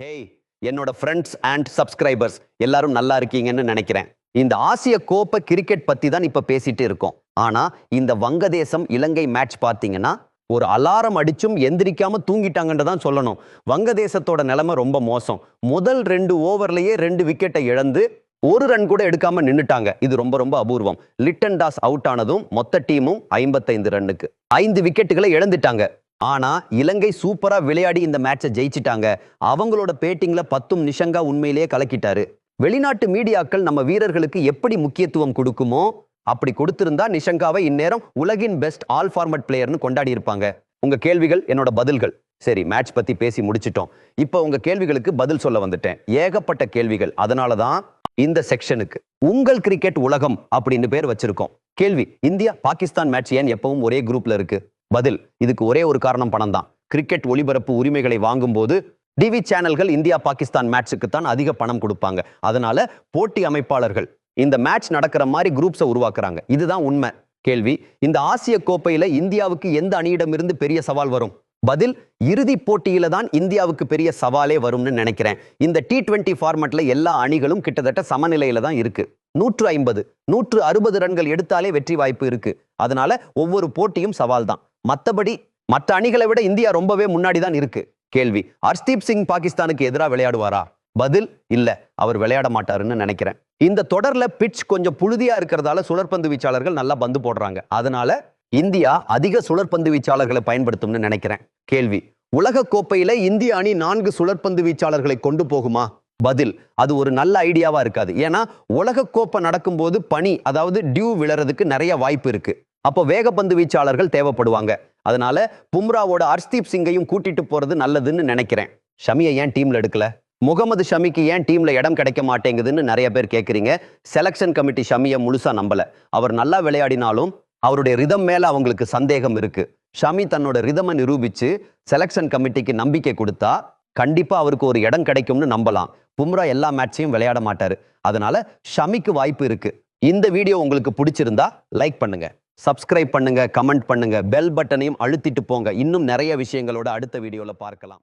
Hey, என்னோட friends and subscribers எல்லாரும் நல்லா இருக்கீங்கன்னு நினைக்கிறேன். இந்த ஆசிய கோப்பை கிரிக்கெட் பத்தி தான் இப்ப பேசிட்டு இருக்கோம். ஆனா இந்த வங்கதேசம் இலங்கை மேட்ச் பார்த்தீங்கன்னா ஒரு அலாரம் அடிச்சும் எந்திரிக்காம தூங்கிட்டாங்கன்னு சொல்லணும். வங்கதேசத்தோட நிலைமை ரொம்ப மோசம். முதல் 2 ஓவர்லயே 2 விக்கெட்டை இழந்து ஒரு ரன் கூட எடுக்காம நின்னுட்டாங்க. இது ரொம்ப ரொம்ப அபூர்வம். லிட்டன் தாஸ் அவுட் ஆனதும் மொத்த டீமும் 55 ரன்னுக்கு 5 விக்கெட்டுகளை இழந்துட்டாங்க. ஆனா இலங்கை சூப்பரா விளையாடி இந்த மேட்சை ஜெயிச்சிட்டாங்க. அவங்களோட பேட்டிங்ல 10 நிஷங்கா உண்மையிலேயே கலக்கிட்டாரு. வெளிநாட்டு மீடியாக்கள் நம்ம வீரர்களுக்கு எப்படி முக்கியத்துவம் கொடுக்குமோ அப்படி கொடுத்திருந்தா நிஷங்காவை இந்நேரம் உலகின் பெஸ்ட் ஆல் ஃபார்மட் பிளேயர்னு கொண்டாடி இருப்பாங்க. உங்க கேள்விகள் என்னோட பதில்கள். சரி, மேட்ச் பத்தி பேசி முடிச்சிட்டோம். இப்போ உங்க கேள்விகளுக்கு பதில் சொல்ல வந்துட்டேன். ஏகப்பட்ட கேள்விகள். அதனாலதான் இந்த செக்ஷனுக்கு உங்கள் கிரிக்கெட் உலகம் அப்படின்னு பேர் வச்சிருக்கோம். கேள்வி: இந்தியா பாகிஸ்தான் மேட்ச் ஏன் எப்பவும் ஒரே குரூப்ல இருக்கு? பதில்: இதுக்கு ஒரே ஒரு காரணம், பணம் தான். கிரிக்கெட் ஒளிபரப்பு உரிமைகளை வாங்கும் போது டிவி சேனல்கள் இந்தியா பாகிஸ்தான் மேட்சுக்கு தான் அதிக பணம் கொடுப்பாங்க. அதனால போட்டி அமைப்பாளர்கள் இந்த மேட்ச் நடக்கிற மாதிரி குரூப்ஸை உருவாக்குறாங்க. இதுதான் உண்மை. கேள்வி: இந்த ஆசிய கோப்பையில இந்தியாவுக்கு எந்த அணியிடமிருந்து பெரிய சவால் வரும்? பதில்: இறுதி போட்டியில தான் இந்தியாவுக்கு பெரிய சவாலே வரும்னு நினைக்கிறேன். இந்த T20 ஃபார்மட்ல எல்லா அணிகளும் கிட்டத்தட்ட சமநிலையில தான் இருக்கு. 150 160 ரன்கள் எடுத்தாலே வெற்றி வாய்ப்பு இருக்கு. அதனால ஒவ்வொரு போட்டியும் சவால் தான். மற்றபடி மற்ற அணிகளை விட இந்தியா ரொம்பவே முன்னாடி தான் இருக்கு. கேள்வி: ஹர்ஷ்தீப் சிங் பாகிஸ்தானுக்கு எதிராக விளையாடுவாரா? பதில்: இல்ல, அவர் விளையாட மாட்டாருன்னு நினைக்கிறேன். இந்த தொடர்ல பிட்ச் கொஞ்சம் புழுதியா இருக்கிறதால சுழற்பந்து வீச்சாளர்கள் நல்லா பந்து போடுறாங்க. அதனால இந்தியா அதிக சுழற்பந்து வீச்சாளர்களை பயன்படுத்தும்னு நினைக்கிறேன். கேள்வி: உலக கோப்பையில இந்திய அணி 4 சுழற்பந்து வீச்சாளர்களை கொண்டு போகுமா? பதில்: அது ஒரு நல்ல ஐடியாவா இருக்காது. ஏன்னா உலக கோப்பை நடக்கும்போது பனி, அதாவது டியூ விழறதுக்கு நிறைய வாய்ப்பு இருக்கு. அப்போ வேகப்பந்து வீச்சாளர்கள் தேவைப்படுவாங்க. அதனால பும்ராவோட ஹர்ஷ்தீப் சிங்கையும் கூட்டிட்டு போறது நல்லதுன்னு நினைக்கிறேன். ஷமியை ஏன் டீம்ல எடுக்கல? முகமது ஷமிக்கு ஏன் டீம்ல இடம் கிடைக்க மாட்டேங்குதுன்னு நிறைய பேர் கேட்குறீங்க. செலக்ஷன் கமிட்டி ஷமியை முழுசா நம்பல. அவர் நல்லா விளையாடினாலும் அவருடைய ரிதம் மேல அவங்களுக்கு சந்தேகம் இருக்கு. ஷமி தன்னோட ரிதமை நிரூபிச்சு செலக்ஷன் கமிட்டிக்கு நம்பிக்கை கொடுத்தா கண்டிப்பா அவருக்கு ஒரு இடம் கிடைக்கும்னு நம்பலாம். பும்ரா எல்லா மேட்சையும் விளையாட மாட்டாரு. அதனால ஷமிக்கு வாய்ப்பு இருக்கு. இந்த வீடியோ உங்களுக்கு பிடிச்சிருந்தா லைக் பண்ணுங்க, சப்ஸ்கிரைப் பண்ணுங்க, கமெண்ட் பண்ணுங்க, பெல் பட்டனையும் அழுத்திட்டு போங்க. இன்னும் நிறைய விஷயங்களோட அடுத்த வீடியோல பார்க்கலாம்.